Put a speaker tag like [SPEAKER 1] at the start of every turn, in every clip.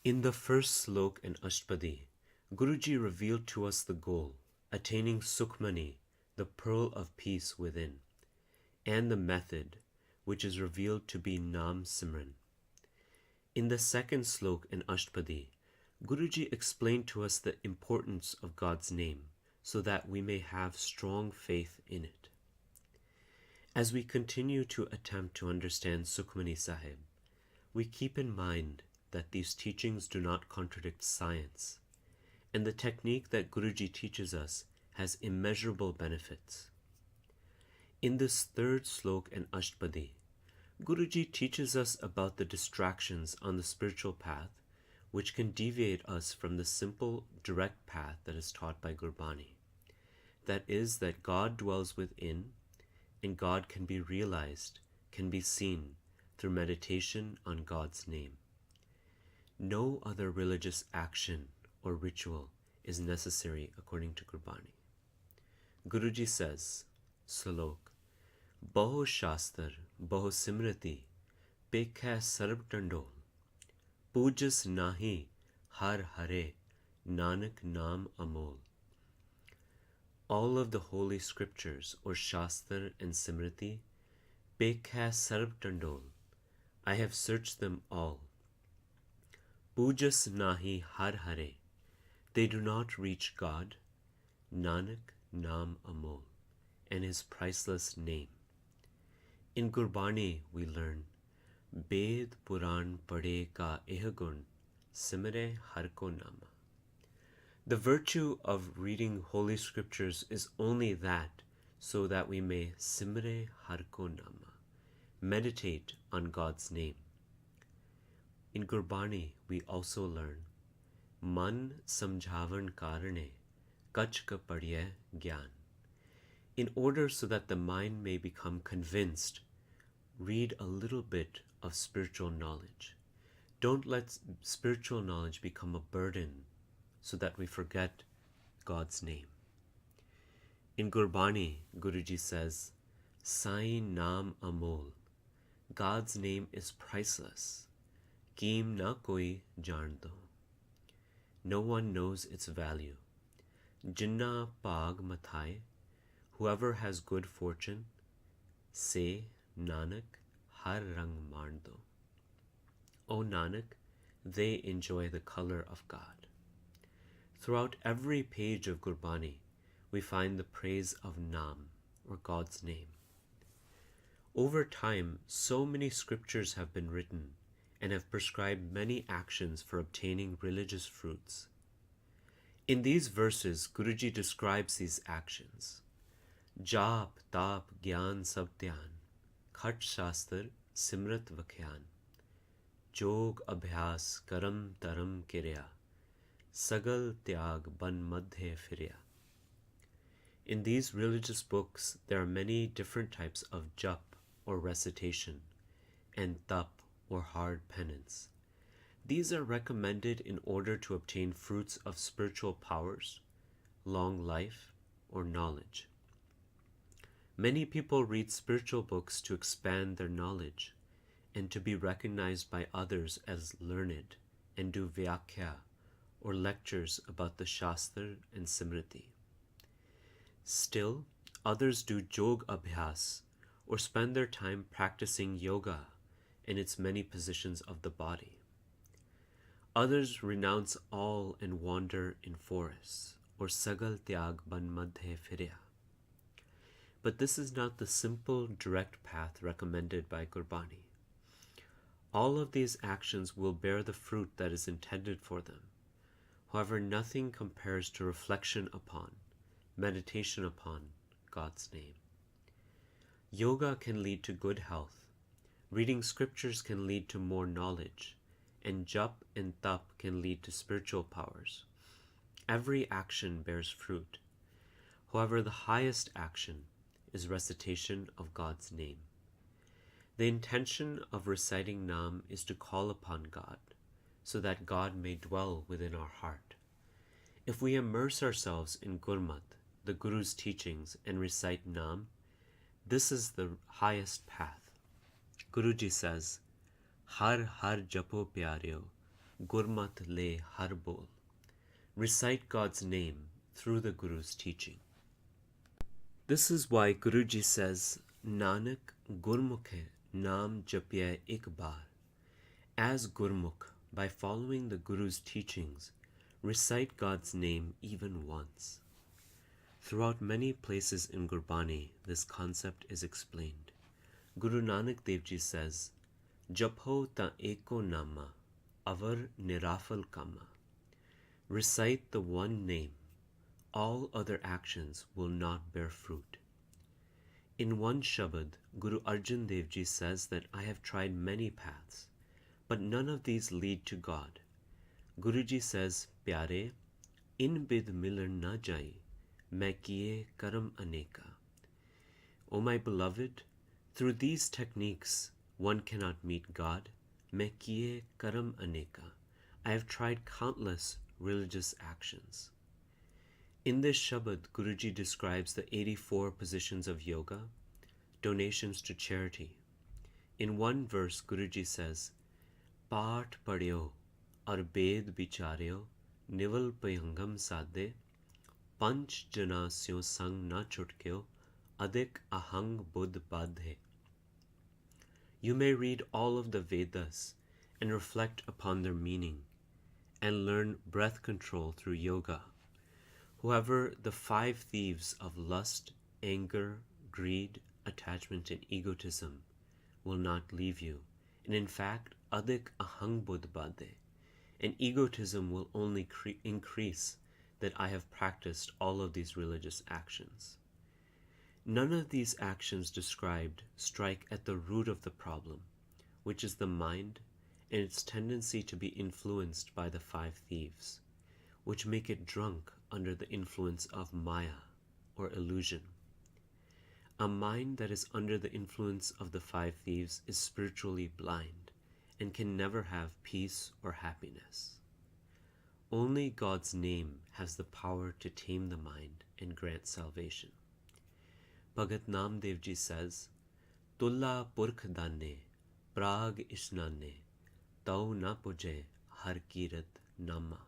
[SPEAKER 1] In the first Salok and Ashtpadi, Guruji revealed to us the goal, attaining Sukhmani, the pearl of peace within, and the method, which is revealed to be Nam Simran. In the second Slok and Ashtpadi, Guruji explained to us the importance of God's name so that we may have strong faith in it. As we continue to attempt to understand Sukhmani Sahib, we keep in mind that these teachings do not contradict science, and the technique that Guruji teaches us has immeasurable benefits. In this third Slok and Ashtpadi, Guruji teaches us about the distractions on the spiritual path which can deviate us from the simple, direct path that is taught by Gurbani. That is, that God dwells within, and God can be realized, can be seen through meditation on God's name. No other religious action or ritual is necessary according to Gurbani. Guruji says, Salok, Baho Shastar, Baho Simrati, Pekha Sarb Tandol, Pujas Nahi, Har Hare, Nanak Nam Amol. All of the holy scriptures, or Shastar and Simriti, Pekha Sarb Tandol, I have searched them all. Pujas Nahi Har Hare, they do not reach God, Nanak Nam Amol, and his priceless name. In Gurbani we learn, Ved Puran Pade Ka Ehgun, Simre Har Ko Nama. The virtue of reading holy scriptures is only that so that we may Simre Har Ko Nama, meditate on God's name. In Gurbani we also learn, Man Samjhavan Karane, Kach Ka Padye Gyan. In order so that the mind may become convinced, read a little bit of spiritual knowledge. Don't let spiritual knowledge become a burden so that we forget God's name. In Gurbani, Guruji says, Sai Naam Amol, God's name is priceless. Keem na koi jaan do. No one knows its value. Jinnah Pag Mathai, whoever has good fortune, say Nanak Har Rang Mardo. O Nanak, they enjoy the color of God. Throughout every page of Gurbani, we find the praise of Nam, or God's name. Over time, so many scriptures have been written and have prescribed many actions for obtaining religious fruits. In these verses, Guruji describes these actions. Jap, Tap, Gyan, Sab Dhyan, Khat Shastar, Simrat Vakhyan, Jog, Abhyas, Karam, Taram, Kirya, Sagal, Tyag, Ban Madhe, Firya. In these religious books, there are many different types of jap, or recitation, and tap, or hard penance. These are recommended in order to obtain fruits of spiritual powers, long life, or knowledge. Many people read spiritual books to expand their knowledge and to be recognized by others as learned and do vyakhya, or lectures about the Shastra and Simriti. Still, others do Jog Abhyas, or spend their time practicing yoga and its many positions of the body. Others renounce all and wander in forests, or Sagal Tyag Ban Madhe Firya. But this is not the simple, direct path recommended by Gurbani. All of these actions will bear the fruit that is intended for them. However, nothing compares to reflection upon, meditation upon God's name. Yoga can lead to good health. Reading scriptures can lead to more knowledge, and jap and tap can lead to spiritual powers. Every action bears fruit. However, the highest action is recitation of God's name. The intention of reciting Nam is to call upon God, so that God may dwell within our heart. If we immerse ourselves in Gurmat, the Guru's teachings, and recite Nam, this is the highest path. Guruji says, Har Har Japo Pyaryo, Gurmat le har bol. Recite God's name through the Guru's teaching. This is why Guruji says, Nanak Gurmukhe Naam Japya Ik Baar. As Gurmukh, by following the Guru's teachings, recite God's name even once. Throughout many places in Gurbani, this concept is explained. Guru Nanak Dev Ji says, Japho ta eko nama, avar nirafal kama. Recite the one name, all other actions will not bear fruit. In one Shabad, Guru Arjun Dev Ji says that I have tried many paths, but none of these lead to God. Guruji says, Pyare, in bid milan na jai, main kiye karam aneka. O my beloved, through these techniques one cannot meet God. Main kiye karam aneka. I have tried countless religious actions. In this Shabad, Guruji describes the 84 positions of yoga, donations to charity. In one verse, Guruji says, Paat padyo aur bed bicharyo nival payangam sadhe panch janasyo sang na chutkyo adik ahang buddh badhe. You may read all of the Vedas and reflect upon their meaning and learn breath control through yoga. However, the 5 thieves of lust, anger, greed, attachment, and egotism will not leave you. And in fact, adik ahang buddh badhe, and egotism will only increase that I have practiced all of these religious actions. None of these actions described strike at the root of the problem, which is the mind and its tendency to be influenced by the 5 thieves, which make it drunk under the influence of Maya, or illusion. A mind that is under the influence of the 5 thieves is spiritually blind and can never have peace or happiness. Only God's name has the power to tame the mind and grant salvation. Bhagat Namdev Ji says, Tulla purkh dane, prag isnane, tau na puje har kirat nama.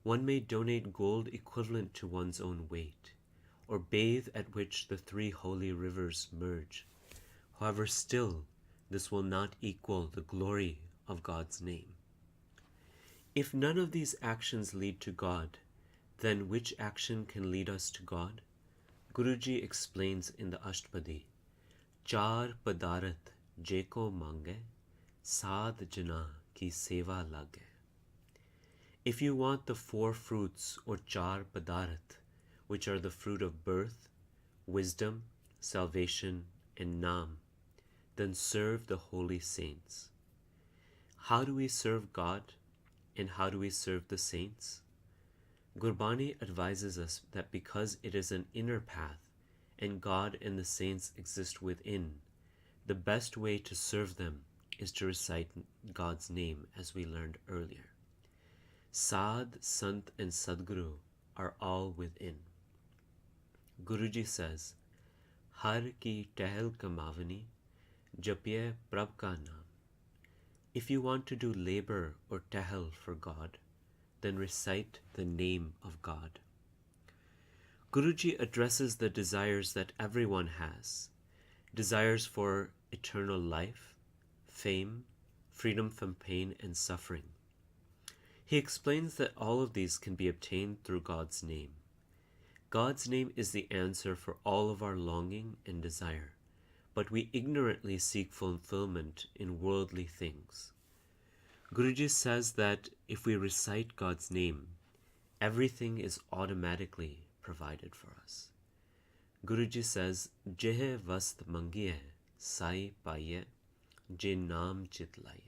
[SPEAKER 1] One may donate gold equivalent to one's own weight, or bathe at which the 3 holy rivers merge. However, still, this will not equal the glory of God's name. If none of these actions lead to God, then which action can lead us to God? Guruji explains in the Ashtpadi, Char padarat jeko mange, sad jana ki seva lage. If you want the 4 fruits or char padarat, which are the fruit of birth, wisdom, salvation, and nam, then serve the holy saints. How do we serve God, and how do we serve the saints? Gurbani advises us that because it is an inner path, and God and the saints exist within, the best way to serve them is to recite God's name, as we learned earlier. Sad, Sant, and Sadguru are all within. Guruji says, Har ki tehel kamavani, japye prab ka naam. If you want to do labor or tehel for God, then recite the name of God. Guruji addresses the desires that everyone has, desires for eternal life, fame, freedom from pain and suffering. He explains that all of these can be obtained through God's name. God's name is the answer for all of our longing and desire, but we ignorantly seek fulfillment in worldly things. Guruji says that if we recite God's name, everything is automatically provided for us. Guruji says, Jehe vast mangiye, sai paye, je naam chit laye.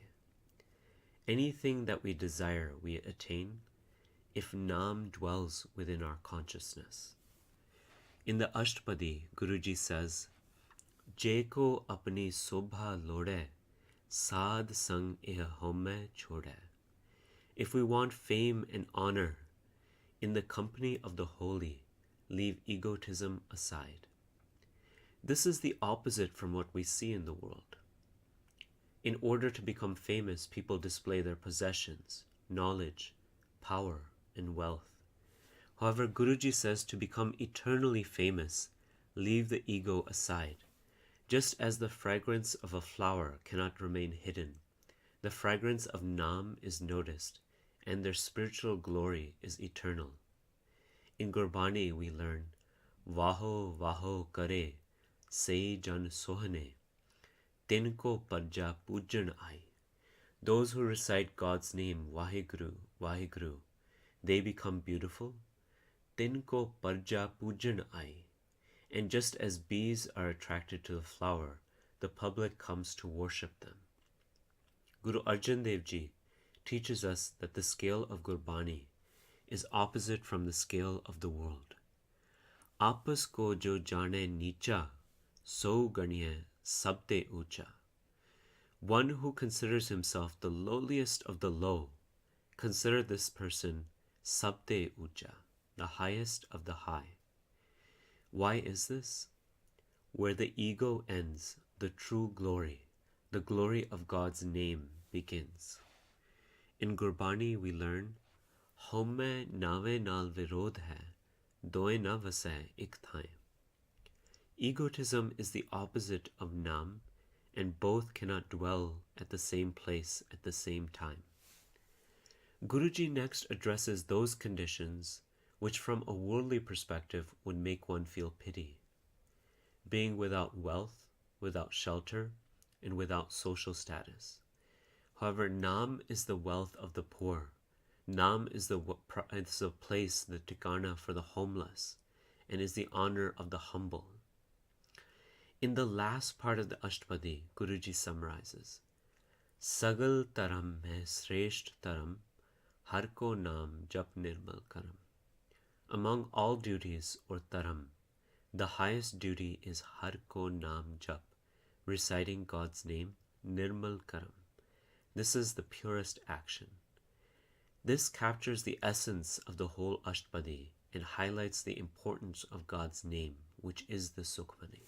[SPEAKER 1] Anything that we desire, we attain, if Naam dwells within our consciousness. In the Ashtpadi, Guruji says, Jeko apni sobha lode, sad sang eh home chode. If we want fame and honor, in the company of the holy, leave egotism aside. This is the opposite from what we see in the world. In order to become famous, people display their possessions, knowledge, power, and wealth. However, Guruji says to become eternally famous, leave the ego aside. Just as the fragrance of a flower cannot remain hidden, the fragrance of Nam is noticed, and their spiritual glory is eternal. In Gurbani we learn, Vaho Vaho Kare, Se Jan Sohane, Tinko Parja Pujan Ai. Those who recite God's name, Vaheguru, Vaheguru, they become beautiful. Tinko Parja Pujan Ai. And just as bees are attracted to the flower, the public comes to worship them. Guru Arjun Dev Ji teaches us that the scale of Gurbani is opposite from the scale of the world. Apas ko jo jane nicha, so ganiye sabte ucha. One who considers himself the lowliest of the low, consider this person sabte ucha, the highest of the high. Why is this? Where the ego ends, the true glory, the glory of God's name, begins. In Gurbani we learn, Homme nave nal virod hai, doe na vasai ik thai. Egotism is the opposite of Nam, and both cannot dwell at the same place at the same time. Guruji next addresses those conditions which from a worldly perspective would make one feel pity. Being without wealth, without shelter, and without social status. However, Nam is the wealth of the poor. Nam is the place, the tikana for the homeless, and is the honor of the humble. In the last part of the Ashtpadi, Guruji summarizes, Sagal taram mein sresht taram, har ko naam jap nirmal karam. Among all duties, or taram, the highest duty is har ko naam jap, reciting God's name, nirmal karam. This is the purest action. This captures the essence of the whole Ashtpadi and highlights the importance of God's name, which is the Sukhmani.